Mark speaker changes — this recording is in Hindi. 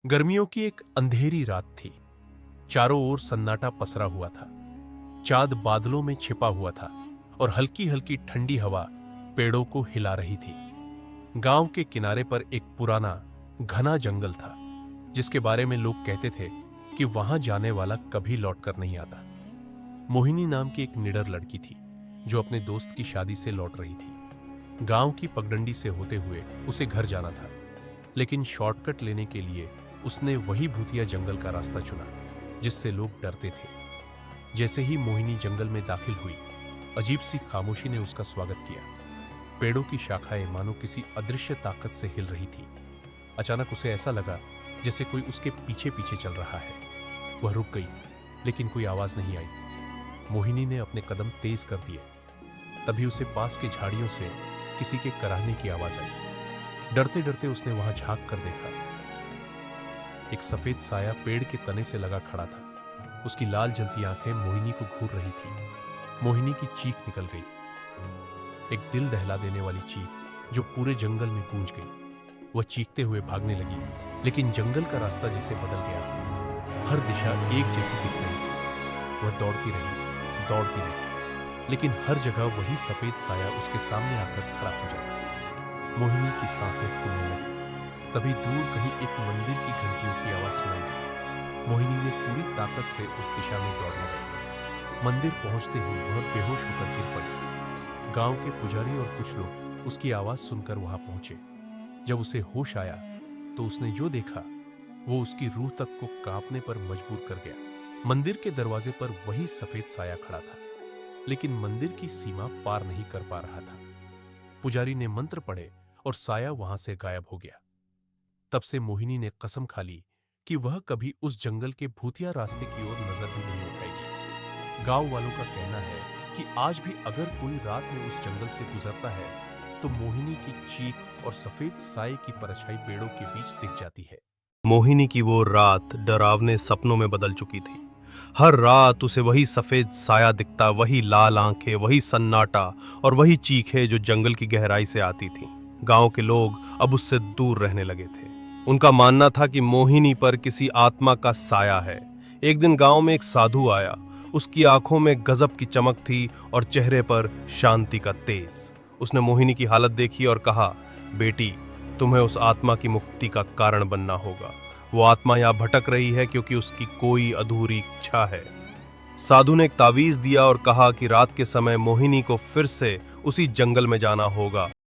Speaker 1: गर्मियों की एक अंधेरी रात थी। चारों ओर सन्नाटा पसरा हुआ था। चांद बादलों में छिपा हुआ था और हल्की हल्की ठंडी हवा पेड़ों को हिला रही थी। गांव के किनारे पर एक पुराना घना जंगल था, जिसके बारे में लोग कहते थे कि वहां जाने वाला कभी लौटकर नहीं आता। मोहिनी नाम की एक निडर लड़की थी, जो अपने दोस्त की शादी से लौट रही थी। गांव की पगडंडी से होते हुए उसे घर जाना था, लेकिन शॉर्टकट लेने के लिए उसने वही भूतिया जंगल का रास्ता चुना जिससे लोग डरते थे। जैसे ही मोहिनी जंगल में दाखिल हुई, अजीब सी खामोशी ने उसका स्वागत किया। पेड़ों की शाखाएं मानो किसी अदृश्य ताकत से हिल रही थी। अचानक उसे ऐसा लगा जैसे कोई उसके पीछे पीछे चल रहा है। वह रुक गई, लेकिन कोई आवाज नहीं आई। मोहिनी ने अपने कदम तेज कर दिए। तभी उसे पास के झाड़ियों से किसी के कराहने की आवाज आई। डरते डरते उसने वहां झांक कर देखा। एक सफेद साया पेड़ के तने से लगा खड़ा था। उसकी लाल जलती आंखें मोहिनी को घूर रही थी। मोहिनी की चीख निकल गई, एक दिल दहला देने वाली चीख जो पूरे जंगल में गूंज गई। वह चीखते हुए भागने लगी, लेकिन जंगल का रास्ता जैसे बदल गया। हर दिशा एक जैसी दिख रही थी। वह दौड़ती रही, लेकिन हर जगह वही सफेद साया उसके सामने आकर खड़ा हो जाता। मोहिनी की सांसें फूलने लगी। तभी दूर कहीं एक मंदिर की घंटियों की आवाज सुनाई दी। मोहिनी ने पूरी ताकत से उस दिशा में दौड़ लगाई। मंदिर पहुंचते ही वह बेहोश होकर गिर पड़ी। गांव के पुजारी और कुछ लोग उसकी आवाज सुनकर वहां पहुंचे। जब उसे होश आया तो उसने जो देखा वो उसकी रूह तक को कांपने पर मजबूर कर गया। मंदिर के दरवाजे पर वही सफेद साया खड़ा था, लेकिन मंदिर की सीमा पार नहीं कर पा रहा था। पुजारी ने मंत्र पढ़े और साया वहां से गायब हो गया। तब से मोहिनी ने कसम खा ली कि वह कभी उस जंगल के भूतिया रास्ते की ओर नजर भी नहीं उठाएगी। गांव वालों का कहना है कि आज भी अगर कोई रात में उस जंगल से गुजरता है तो मोहिनी की चीख और सफेद साये की परछाई पेड़ों के बीच दिख जाती है।
Speaker 2: मोहिनी की वो रात डरावने सपनों में बदल चुकी थी। हर रात उसे वही सफेद साया दिखता, वही लाल आंखें, वही सन्नाटा और वही चीखें जो जंगल की गहराई से आती थी। गांव के लोग अब उससे दूर रहने लगे थे। उनका मानना था कि मोहिनी पर किसी आत्मा का साया है। एक दिन गांव में एक साधु आया। उसकी आंखों में गजब की चमक थी और चेहरे पर शांति का तेज। उसने मोहिनी की हालत देखी और कहा, बेटी, तुम्हें उस आत्मा की मुक्ति का कारण बनना होगा। वो आत्मा यहाँ भटक रही है क्योंकि उसकी कोई अधूरी इच्छा है। साधु ने एक तावीज दिया और कहा कि रात के समय मोहिनी को फिर से उसी जंगल में जाना होगा।